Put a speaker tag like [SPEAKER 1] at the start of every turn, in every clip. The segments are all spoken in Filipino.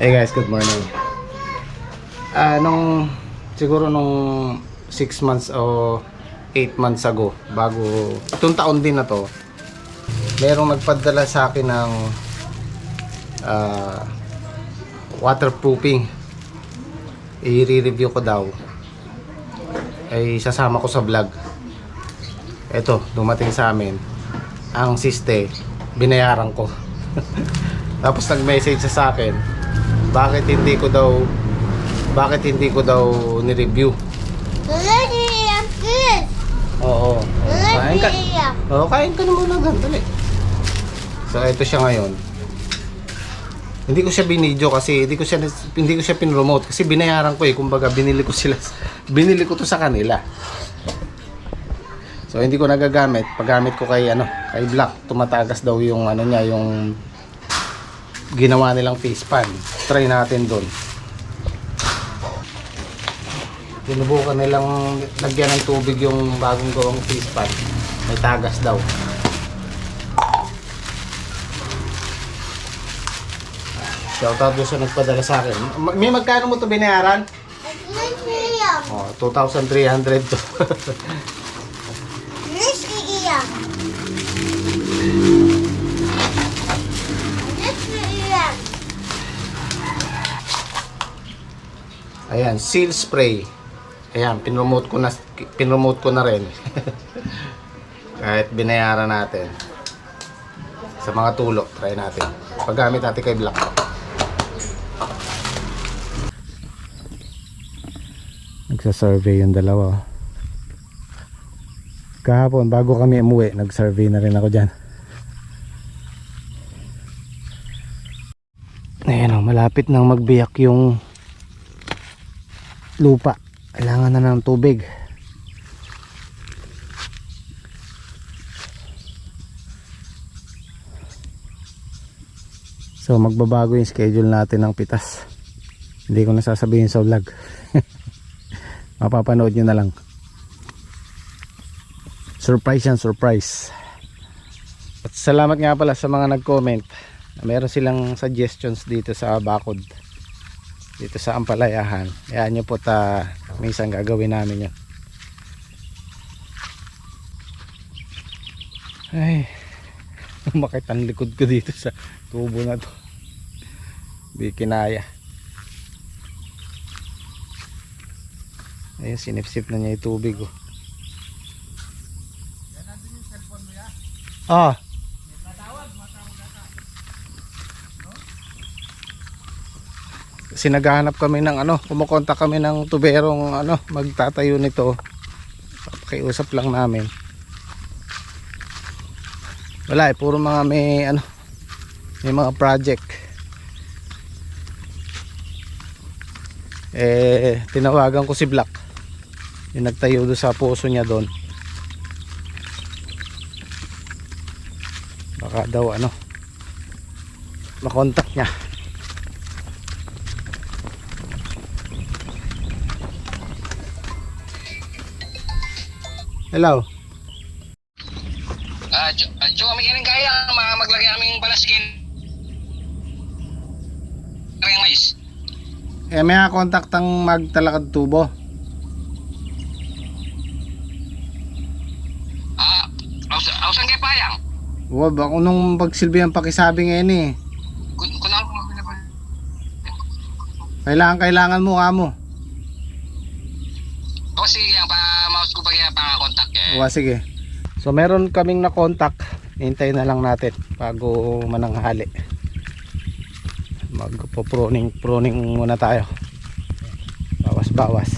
[SPEAKER 1] Hey guys, good morning. Siguro nung 6 months o 8 months ago, bago itong taon din na to, merong nagpadala sa akin ng waterproofing. I-review ko daw. Ay sasama ko sa vlog. Ito, dumating sa amin. Ang siste, binayaran ko. Tapos nag-message sa akin, bakit hindi ko daw ni-review. Oo. Kain ka. Oo, kain ka na muna doon, dali. So ito siya ngayon. Hindi ko siya binidyo kasi hindi ko siya pinromote kasi binayaran ko kumbaga binili ko to sa kanila. So hindi ko nagagamit. Paggamit ko kay Black, tumatagas daw yung niya, yung ginawa nilang face pan. Try natin doon. Sinubukan nilang lagyan ng tubig yung bagong gawang face pan. May tagas daw. Shoutout doon sa nagpadala sa akin. May magkano mo to binayaran? Oh, 2,300 to. Ayan, seal spray. Ayan, pinromote ko na rin. Kahit binayaran natin. Sa mga tulo, try natin. Paggamit natin kay Black. Nagsa-survey yung dalawa. Kahapon, bago kami umuwi, nag-survey na rin ako dyan. Ayan o, malapit nang magbiyak yung lupa. Kailangan na ng tubig. So magbabago yung schedule natin ng pitas. Hindi ko na sasabihin sa vlog. Mapapanood nyo na lang. Surprise yan, surprise. At salamat nga pala sa mga nag-comment. Meron silang suggestions dito sa bakod, dito sa Ampalayahan. Ayan nyo po minsan gagawin namin yun. Ay, makita ang likod ko dito sa tubo na to. Di kinaya. Ayun, sinipsip na niya yung tubig oh. Ah, kasi naghahanap kami ng kumukontak kami ng tuberong magtatayo nito. Pakiusap lang namin. Wala puro mga may mga project. Tinawagan ko si Black, yung nagtayo doon sa puso niya doon. Baka daw makontak niya. Hello.
[SPEAKER 2] Jo, kami kining kaya maglagay aming balaskin. Kaya mais.
[SPEAKER 1] May contact ang magtalakad tubo.
[SPEAKER 2] Ausan kay payang.
[SPEAKER 1] Wag ako nung pagsilbihan pakisabi ngayon eh.
[SPEAKER 2] Kunang
[SPEAKER 1] Kailangan mo kamo.
[SPEAKER 2] O sige, ang pa-mouse ko pa kaya pa-contact eh.
[SPEAKER 1] O sige. So meron kaming na-contact. Hintayin na lang natin bago mananghali. Magpo-pruning muna tayo. Bawas.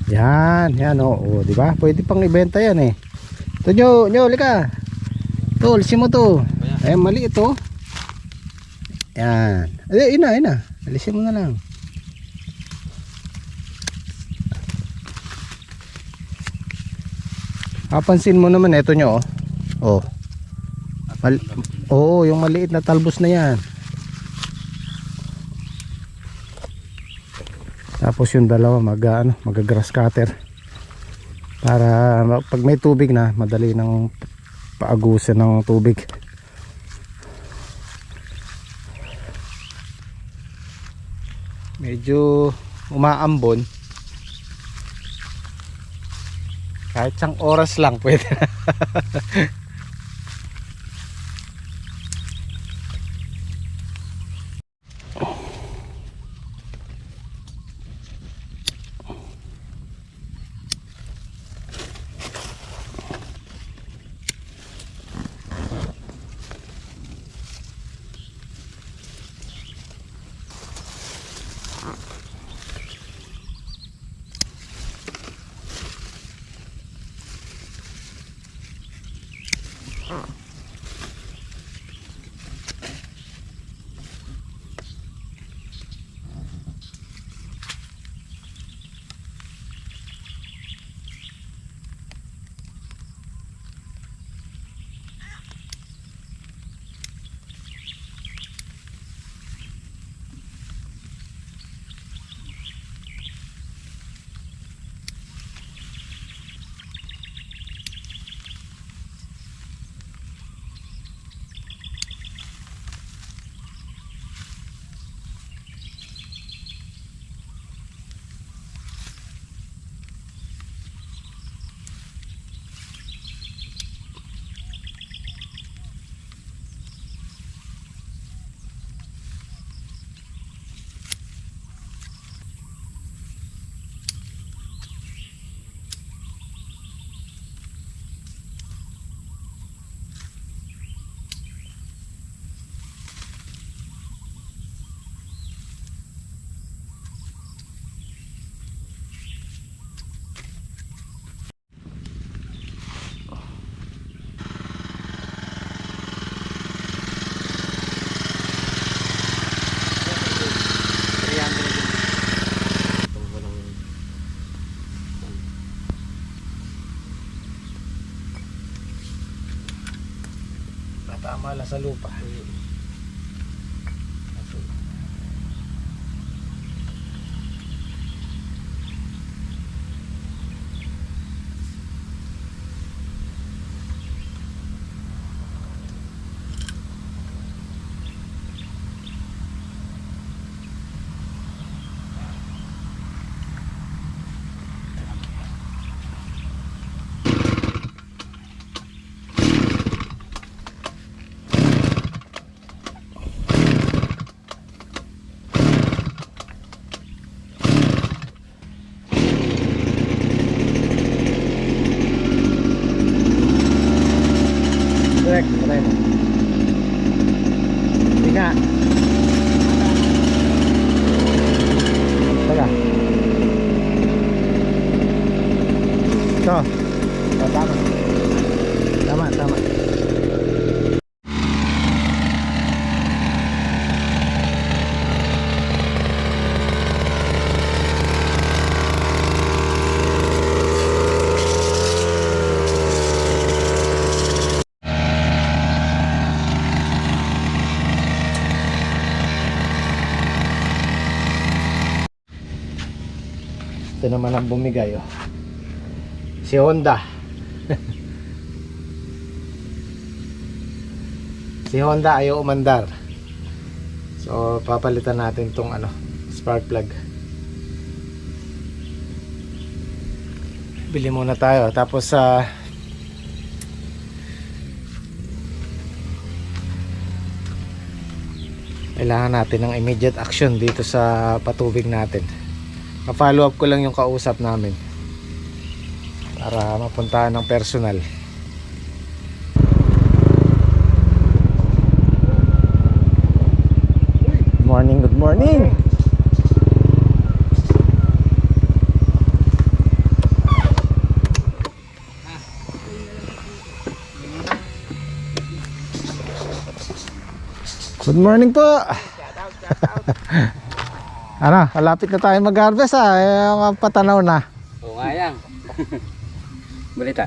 [SPEAKER 1] Yan oh, di ba? Pwede pang ibenta yan eh. Ito nyo, lika. To, alisin mo to. Ay, mali ito. Yan. Ina. Alisin mo na lang. Kapansin mo naman ito nyo oh. Oo, yung maliit na talbos na yan. Tapos yung dalawa mag-grass cutter para pag may tubig na madali nang paagusin ng tubig. medyo umaambon. Kahit isang oras lang pwede na. Tama lang sa lupa. Direct, patay mo. Hindi nga. Teka. Ito. Tama. Tama, tama. Ito naman ang bumigay, oh. Si Honda. Si Honda ayaw umandar. So papalitan natin tong spark plug. Bili muna tayo. Tapos kailangan natin ng immediate action dito sa patubig natin. Pa-follow up ko lang yung kausap namin para mapuntahan ng personal. Good morning, good morning. Good morning po. Malapit na tayo mag-harvest yung patanaw na.
[SPEAKER 3] Oo nga yan. Balita.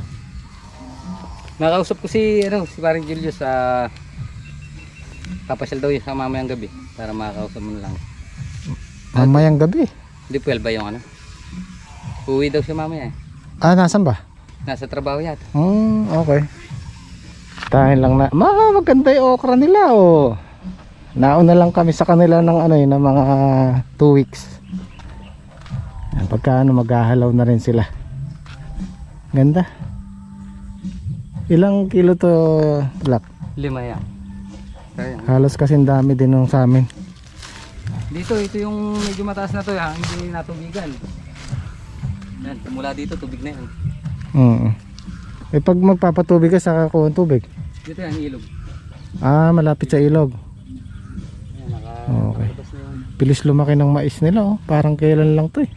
[SPEAKER 3] Nakausap ko si Paring Julius sa papasyal daw sa mamayang gabi para makakausap mo na lang.
[SPEAKER 1] Mamayang gabi?
[SPEAKER 3] Hindi 12 ba yung Uwi daw siya mamaya eh.
[SPEAKER 1] Nasaan ba?
[SPEAKER 3] Nasa trabaho yata.
[SPEAKER 1] Okay. Tahin lang na. Maganda yung okra nila, oh. Nauna lang kami sa kanila ng ano yun, ng mga 2 weeks. Yan, pagka ano, maghahalaw na rin sila. Ganda. Ilang kilo to, Black?
[SPEAKER 3] 5 yan. Kaya.
[SPEAKER 1] Halos kasing dami din nung sa amin.
[SPEAKER 3] Dito, ito yung medyo mataas na to, hindi natubigan. Yan, mula dito tubig na yan.
[SPEAKER 1] Eh pag magpapatubig ka, saka kuha ng tubig.
[SPEAKER 3] Dito yan, ilog.
[SPEAKER 1] Ah, malapit sa ilog.
[SPEAKER 3] Yan,
[SPEAKER 1] Okay.
[SPEAKER 3] nakalabas na yun.
[SPEAKER 1] Bilis lumaki ng mais nila, oh. Parang kailan lang to eh.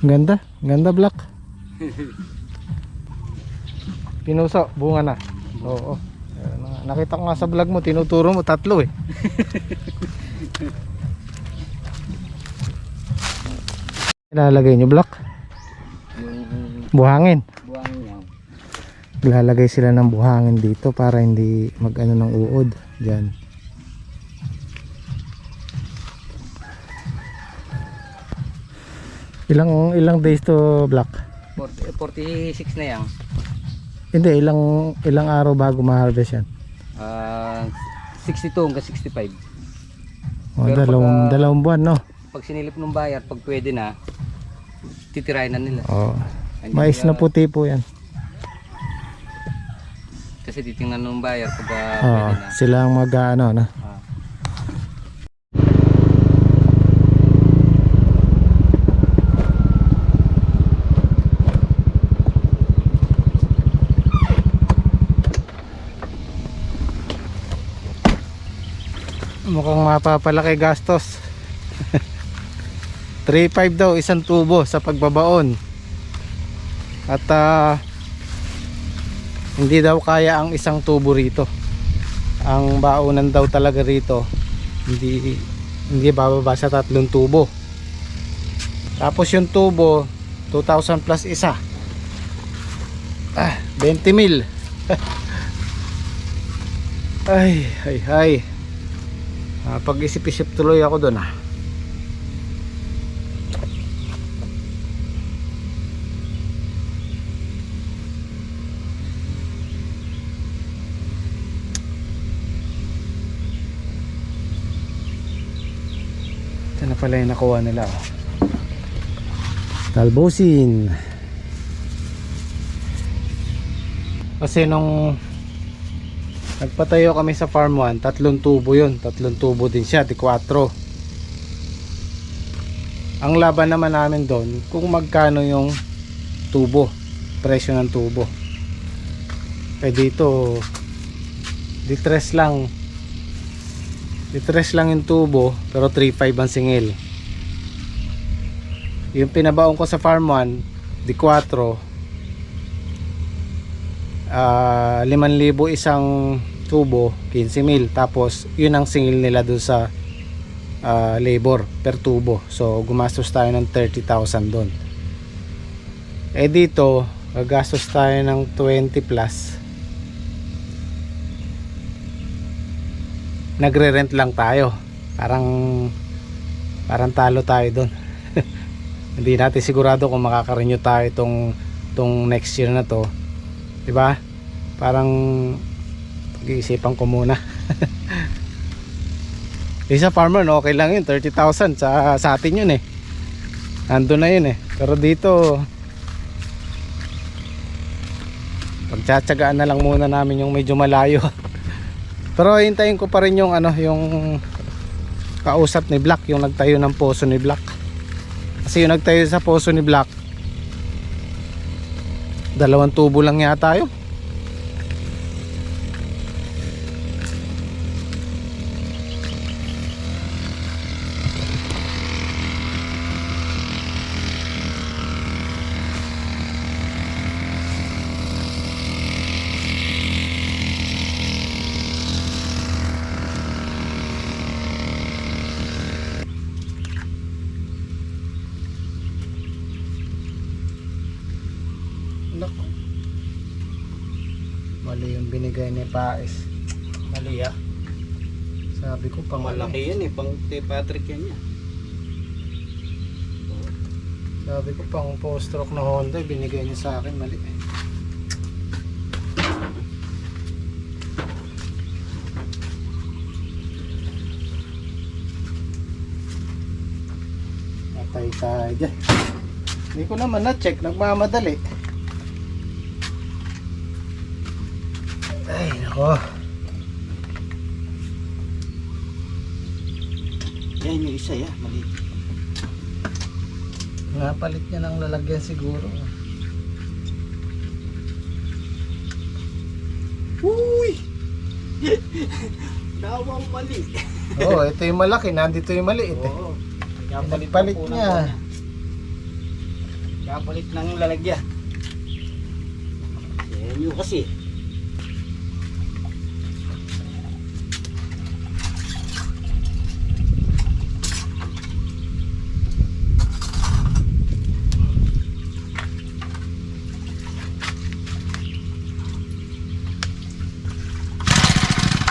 [SPEAKER 1] Ganda, ganda, Black. Pinuso, bunga na. Oo. Ayan na nga. Nakita ko nga sa vlog mo, tinuturo mo 3 eh. Ilalagay nyo, Black?
[SPEAKER 3] Yung
[SPEAKER 1] Buhangin.
[SPEAKER 3] buhangin niya.
[SPEAKER 1] Ilalagay sila ng buhangin dito para hindi mag-ano ng uod. Diyan. Ilang days to, Black?
[SPEAKER 3] 46 na yan.
[SPEAKER 1] Hindi, ilang araw bago ma-harvest yan?
[SPEAKER 3] 62 hanggang 65.
[SPEAKER 1] O,
[SPEAKER 3] Pero
[SPEAKER 1] dalawang buwan, no?
[SPEAKER 3] Pag sinilip ng bayar, pag pwede na, titirahin na nila.
[SPEAKER 1] O,
[SPEAKER 3] Hindi
[SPEAKER 1] mais na
[SPEAKER 3] nila-
[SPEAKER 1] puti po yan.
[SPEAKER 3] Kasi titingnan ng bayar pag
[SPEAKER 1] O,
[SPEAKER 3] pwede na.
[SPEAKER 1] sila ang mag-ano, no?
[SPEAKER 3] Ah.
[SPEAKER 1] Mukhang mapapalaki gastos. 3.5 daw isang tubo sa pagbabaon. At hindi daw kaya ang isang tubo rito. Ang baonan daw talaga rito hindi bababa sa 3 tubo. Tapos yung tubo 2,000 plus isa. 20 mil. ay. Pag-isip-isip tuloy ako doon. Ito na pala yung nakuha nila. Talbosin. Kasi nung nagpatayo kami sa farm 1, 3 tubo yun. 3 tubo din siya, di 4. Ang laban naman namin doon kung magkano yung tubo, presyo ng tubo. Eh dito di 3 lang yung tubo, pero 3.5 ang singil. Yung pinabaon ko sa farm 1, di 4, 5,000 isang tubo, 15,000. Tapos yun ang singil nila doon sa labor per tubo. So gumastos tayo ng 30,000 doon. Eh dito gagastos tayo ng 20 plus. Nagre-rent lang tayo. Parang talo tayo doon. Hindi natin sigurado kung makaka-renew tayo tong next year na to. Diba? Parang pag-iisipan ko muna. Isa farmer, no, okay lang yun, 30,000 sa atin yun eh. Nandun na yun eh. Pero dito pagtsatsagaan na lang muna namin yung medyo malayo. Pero hintayin ko pa rin yung yung kausap ni Black, yung nagtayo ng poso ni Black. Kasi yung nagtayo sa poso ni Black, 2 tubo lang yata yun. Nako. Mali yung binigay ni Paes. Mali ah. Sabi ko pang
[SPEAKER 4] Malaki yan eh, pang kay Patrick yan yan.
[SPEAKER 1] Sabi ko pang post stroke na Honda, binigay niya sa akin mali. Patay tayo dyan. Hindi ko naman na-check, nagmamadali. Ay, nako.
[SPEAKER 4] Yan yung isa ya, mali.
[SPEAKER 1] Napalit niya ng lalagyan siguro.
[SPEAKER 4] Uy! Nawang mali.
[SPEAKER 1] Oo, ito yung malaki, nandito yung maliit eh.
[SPEAKER 4] Oo.
[SPEAKER 1] Nagpalit niya.
[SPEAKER 4] Kapalit ng lalagyan. Yan yung kasi.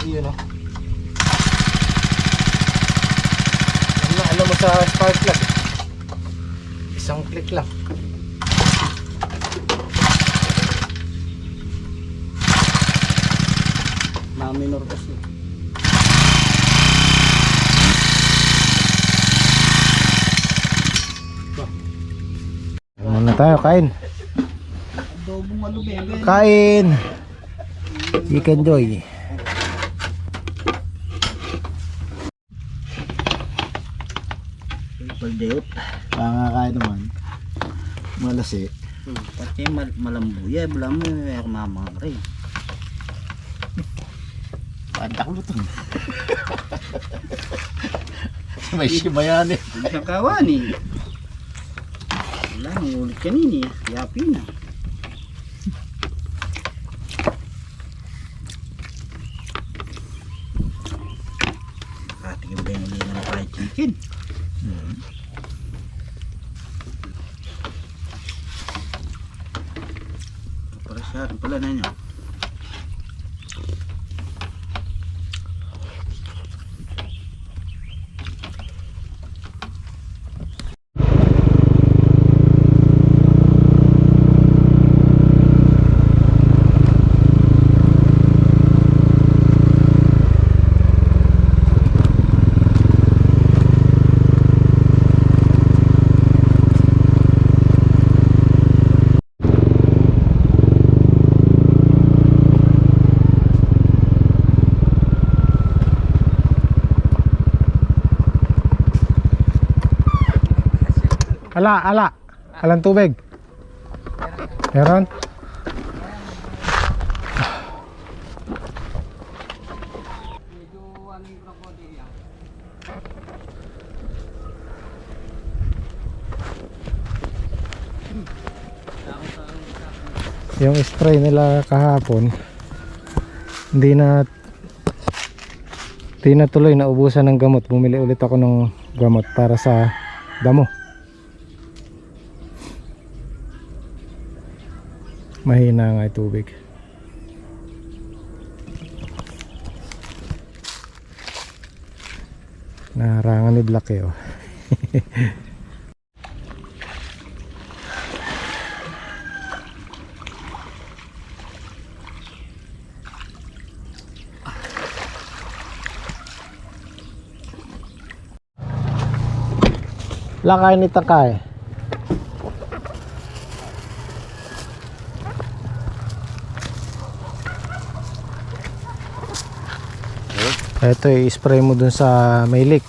[SPEAKER 1] Yun o. Alam mo sa spark plug. Isang click lang.
[SPEAKER 4] Maminor kasi.
[SPEAKER 1] Muna tayo, kain.
[SPEAKER 4] Adobong alubebe.
[SPEAKER 1] Kain. Chicken Joy.
[SPEAKER 4] Paldeot.
[SPEAKER 1] Pangakain naman. Malasi.
[SPEAKER 4] Pati malambuya. Bala mo yung mamang rin.
[SPEAKER 1] Pantak lutong. May shimayani.
[SPEAKER 4] Isang kawan eh. Wala, nangulit kanini. Yapi na. Ating yung bengali ng fried chicken. Para siya rin pala na niya.
[SPEAKER 1] Alang tubig. Meron? Yung spray nila kahapon hindi na tuloy, naubusan ng gamot. Bumili ulit ako ng gamot para sa damo. Mahina nga yung tubig. Naharangan ni Black eh oh. Lakay ni Takay. Ito i-spray mo dun sa may leak.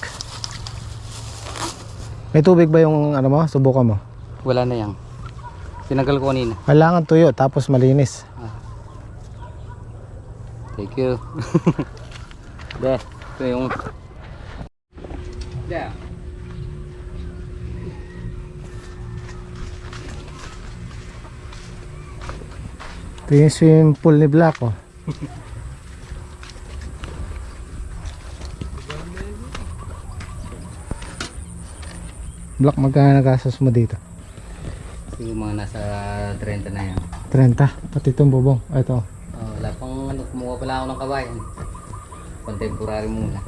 [SPEAKER 1] May tubig ba yung ano mo? Subukan mo.
[SPEAKER 3] Wala na yan. Tinagal ko kanina.
[SPEAKER 1] Kailangan tuyo tapos malinis.
[SPEAKER 3] Thank you. De, ito yung... De.
[SPEAKER 1] Ito yung swimming pool ni Black oh. Black, magkano nagastos mo dito?
[SPEAKER 3] Siguro mga nasa 30 na yan.
[SPEAKER 1] 30, pati itong bubong. Ito.
[SPEAKER 3] Wala pang ano, kumuha pala ako ng kawayan. Contemporary muna.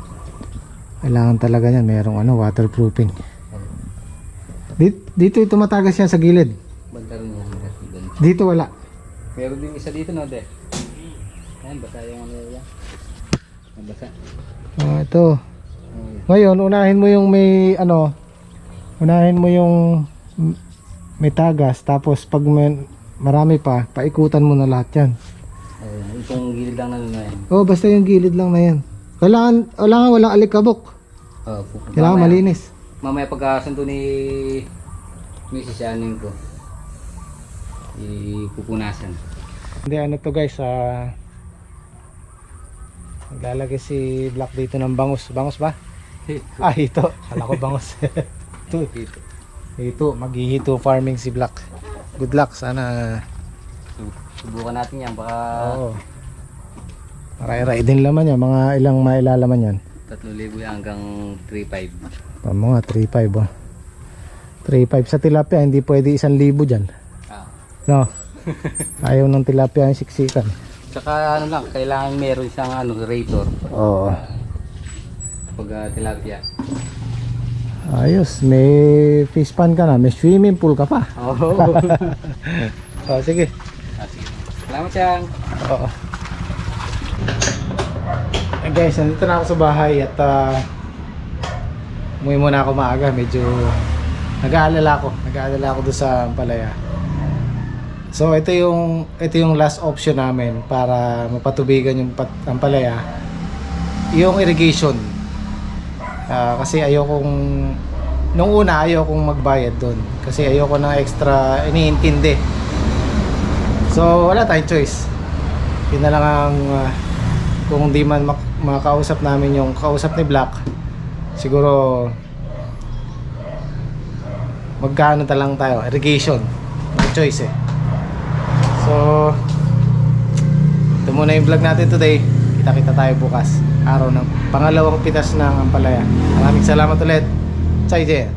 [SPEAKER 1] Kailangan talaga yan, mayroong ano, waterproofing. Dito tumatagas yan sa gilid.
[SPEAKER 3] Banda rin yan.
[SPEAKER 1] Dito wala.
[SPEAKER 3] Meron din isa dito no, de. Ayan, basa yung ano yan. Basa.
[SPEAKER 1] Ito. Ngayon, unahin mo yung may ano, Unahin mo yung may tagas, tapos pag marami pa, paikutan mo na lahat yan.
[SPEAKER 3] Itong gilid lang na yan.
[SPEAKER 1] Oh, basta yung gilid lang na yan. Kailangan walang alikabok. Kailangan malinis.
[SPEAKER 3] Mamaya pagkasundo ni Mrs. Aning ko, ipupunasan.
[SPEAKER 1] Hindi, ano to guys, naglalagay si Black dito ng bangus. Bangus ba? Ah, hito. Kala ko bangus. Hito. Maghihito farming si Black. Good luck. Sana.
[SPEAKER 3] Subukan natin yan. Baka
[SPEAKER 1] Oo. Maray-ray din laman yan. Mga ilang mailalaman yan.
[SPEAKER 3] 3,000 yan hanggang 3,500.
[SPEAKER 1] Mga 3.5 oh. 3.5 sa tilapia. Hindi pwede 1,000 dyan. No. Ayaw ng tilapia yung siksikan.
[SPEAKER 3] Tsaka ano lang, kailangan meron siyang rator
[SPEAKER 1] Oo.
[SPEAKER 3] pag tilapia.
[SPEAKER 1] Ayos. May fish pan ka na. May swimming pool ka pa.
[SPEAKER 3] Oo.
[SPEAKER 1] Oh, sige.
[SPEAKER 3] Sige. Salamat siyang.
[SPEAKER 1] Oo. Guys, nandito na ako sa bahay at umuwi muna ako maaga. Medyo nag-aalala ako doon sa Ampalaya. So ito yung last option namin para mapatubigan yung Ampalaya. Yung irrigation. Kasi nung una ayokong magbayad doon kasi ayoko ng extra iniintindi. So wala tayong choice. Yun na lang ang kung hindi man makausap namin yung kausap ni Black, siguro magkano lang tayo, irrigation. No choice eh. So ito muna yung vlog natin today. Kita-kita tayo bukas, araw ng pangalawang pitas ng Ampalaya. Maraming salamat ulit. Zaijian.